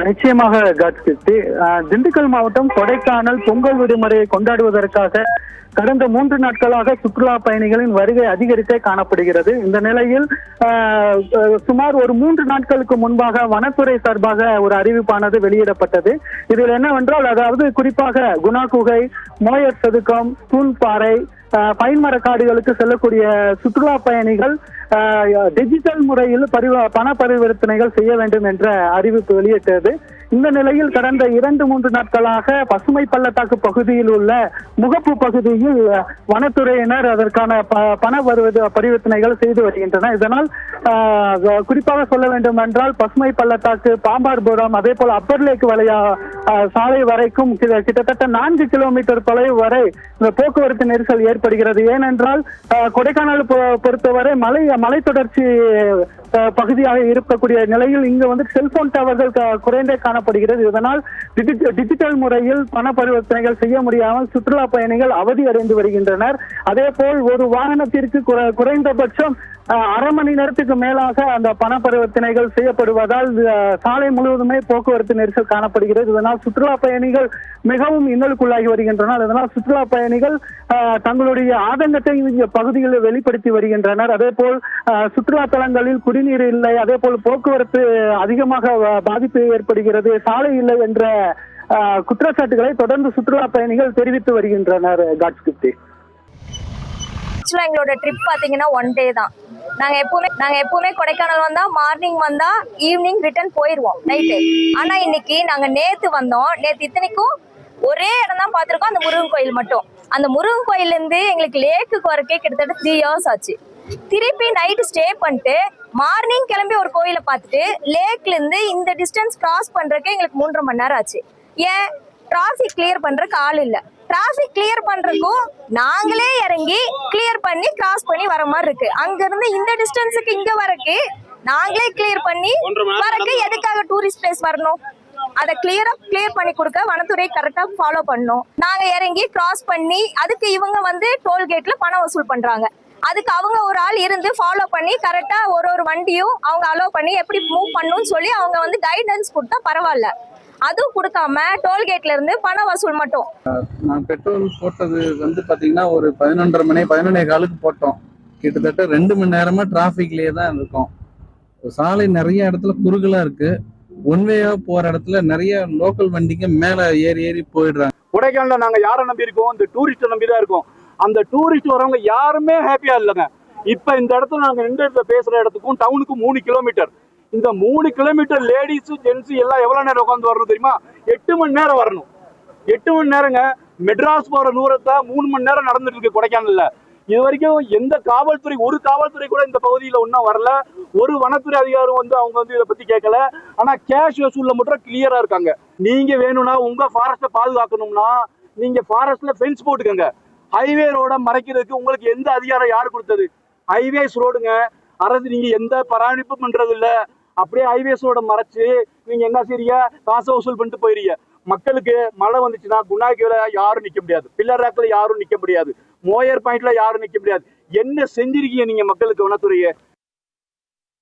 நிச்சயமாக காட்சி. திண்டுக்கல் மாவட்டம் கொடைக்கானல் பொங்கல் விடுமுறையை கொண்டாடுவதற்காக கடந்த 3 நாட்களாக சுற்றுலா பயணிகளின் வருகை அதிகரித்தே காணப்படுகிறது. இந்த நிலையில் சுமார் ஒரு 3 நாட்களுக்கு முன்பாக வனத்துறை சார்பாக ஒரு அறிவிப்பானது வெளியிடப்பட்டது. இதில் என்னவென்றால், அதாவது குறிப்பாக குணா குகை, மோயர் சதுக்கம், தூண்பாறை, பைன்மர காடுகளுக்கு செல்லக்கூடிய சுற்றுலா பயணிகள் டிஜிட்டல் முறையில் பண பரிவர்த்தனைகள் செய்ய வேண்டும் என்ற அறிவிப்பு வெளியிட்டது. இந்த நிலையில் கடந்த 2-3 நாட்களாக பசுமை பள்ளத்தாக்கு பகுதியில் உள்ள முகப்பு பகுதியில் வனத்துறையினர் அதற்கான பண பரிவர்த்தனைகள் செய்து வருகின்றனர். இதனால் குறிப்பாக சொல்ல வேண்டும் என்றால், பசுமை பள்ளத்தாக்கு, பாம்பார்புரம், அதே போல அப்பர் லேக் வளையா சாலை வரைக்கும் கிட்டத்தட்ட 4 கிலோமீட்டர் தொலைவு வரை இந்த போக்குவரத்து நெரிசல் ஏற்படுகிறது. ஏனென்றால் கொடைக்கானல் பொறுத்தவரை மலை தொடர்ச்சி பகுதியாக இருக்கக்கூடிய நிலையில் இங்கு வந்து செல்போன் டவர்கள் குறைந்தே காணப்படுகிறது. இதனால் டிஜிட்டல் முறையில் பண பரிவர்த்தனைகள் செய்ய முடியாமல் சுற்றுலா பயணிகள் அவதி அடைந்து வருகின்றனர். அதே போல் ஒரு வாகனத்திற்கு குறைந்தபட்சம் அரை மணி நேரத்துக்கு மேலாக அந்த பண பரிவர்த்தனைகள் செய்யப்படுவதால் சாலை முழுவதுமே போக்குவரத்து நெரிசல் காணப்படுகிறது. இதனால் சுற்றுலா பயணிகள் மிகவும் இன்னலுக்குள்ளாகி வருகின்றனர். இதனால் சுற்றுலா பயணிகள் தங்களுடைய ஆதங்கத்தை பகுதிகளில் வெளிப்படுத்தி வருகின்றனர். அதே போல் சுற்றுலா தலங்களில் குடிநீர் இல்லை, அதே போல் போக்குவரத்து அதிகமாக பாதிப்பு ஏற்படுகிறது, சாலை இல்லை என்ற குற்றச்சாட்டுகளை தொடர்ந்து சுற்றுலா பயணிகள் தெரிவித்து வருகின்றனர். காட்சி. எங்களோட ட்ரிப் பாத்தீங்கன்னா 1 டே தான். நாங்க எப்பவுமே கொடைக்கானல் வந்தா மார்னிங் வந்தா ஈவினிங் ரிட்டர்ன் போயிருவோம் நைட்டு. ஆனா இன்னைக்கு நாங்க நேத்து வந்தோம். நேத்து இத்தனைக்கும் ஒரே இடம் தான் பாத்திருக்கோம், அந்த முருகன் கோயில் மட்டும். அந்த முருகன் கோயில இருந்து எங்களுக்கு லேக்குக்கு வரக்கே கிட்டத்தட்ட 3 hours ஆச்சு. திருப்பி நைட்டு ஸ்டே பண்ணிட்டு மார்னிங் கிளம்பி ஒரு கோயிலை பார்த்துட்டு லேக்ல இருந்து இந்த டிஸ்டன்ஸ் கிராஸ் பண்றதுக்கு எங்களுக்கு 3.5 மணி நேரம் ஆச்சு. ஏன்? டிராபிக் கிளியர் பண்றதுக்கு ஆள் இல்ல. டிராபிக் கிளியர் பண்றதுக்கும் நாங்களே இறங்கி கிளியர் பண்ணி கிராஸ் பண்ணி வர மாதிரி இருக்கு. அங்க இருந்து இந்த டிஸ்டன்ஸுக்கு இங்க வரக்கு நாங்களே கிளியர் பண்ணி வரக்கு எதுக்காக டூரிஸ்ட் பிளேஸ் வரணும்? அதை கிளியர் பண்ணி கொடுக்க வனத்துறை கரெக்டா ஃபாலோ பண்ணணும். நாங்க இறங்கி கிராஸ் பண்ணி அதுக்கு இவங்க வந்து டோல்கேட்ல பணம் வசூல் பண்றாங்க. அதுக்கு அவங்க ஒரு ஆள் இருந்து ஃபாலோ பண்ணி கரெக்டா ஒரு வண்டியும் அவங்க அலோவ் பண்ணி எப்படி மூவ் பண்ணணும்னு சொல்லி அவங்க வந்து கைடன்ஸ் கொடுத்தா பரவாயில்ல. அதுவும் கொடுக்காம டோல்கேட்ல இருந்து பண வசூல் மட்டும். நான் பெட்ரோல் போட்டது வந்து பாத்தீங்கன்னா ஒரு 11:30 மணி 11:15 போட்டோம். கிட்டத்தட்ட 2 மணி நேரமா டிராபிக்லயே தான் இருக்கும். சாலை நிறைய இடத்துல குறுகலா இருக்கு. ஒன்வேயா போற இடத்துல நிறைய லோக்கல் வண்டிங்க மேல ஏறி போயிடுறாங்க. கொடைக்கானல நாங்க யாரை நம்பி இருக்கோம்? இந்த டூரிஸ்ட நம்பி தான் இருக்கோம். அந்த டூரிஸ்ட் வரவங்க யாருமே ஹாப்பியா இல்லைங்க. இப்ப இந்த இடத்துல நாங்க நின்று பேசுற இடத்துக்கும் டவுனுக்கும் 3 கிலோமீட்டர். இந்த 3 கிலோமீட்டர் லேடிஸு ஜென்ஸு எல்லாம் எவ்வளவு நேரம் உட்காந்து வரணும் தெரியுமா? 8 மணி நேரம் வரணும். 8 மணி நேரங்க. மெட்ராஸ் போற தூரத்தை 3 மணி நேரம் நடந்துட்டு இருக்கு கொடைக்கானல்ல. இது வரைக்கும் எந்த காவல்துறை, ஒரு காவல்துறை கூட இந்த பகுதியில ஒன்றும் வரல. ஒரு வனத்துறை அதிகாரம் வந்து அவங்க வந்து இதை பத்தி கேட்கல. ஆனா கேஷ் வசூல்ல மட்டும் கிளியரா இருக்காங்க. நீங்க வேணும்னா உங்க ஃபாரஸ்ட்டை பாதுகாக்கணும்னா நீங்க ஃபாரஸ்ட்ல ஃபென்ஸ் போட்டுக்கங்க. ஹைவே ரோட மறைக்கிறதுக்கு உங்களுக்கு எந்த அதிகாரம் யாரு கொடுத்தது? ஹைவேஸ் ரோடுங்க. அரசு நீங்க எந்த பராமரிப்பும் பண்றது இல்ல. அப்படியே ஹைவேஸ் ரோட மறைச்சு நீங்க என்ன செய்றீங்க? காசு வசூல் பண்ணிட்டு போயிருங்க. மக்களுக்கு மழை வந்துச்சுன்னா குணாக்கில யாரும் நிக்க முடியாது, பில்லர் ராக்ல யாரும் நிக்க முடியாது, மோயர் பாயிண்ட்ல யாரும் நிக்க முடியாது. என்ன செஞ்சிருக்கீங்க நீங்க மக்களுக்கு வனத்துறையை?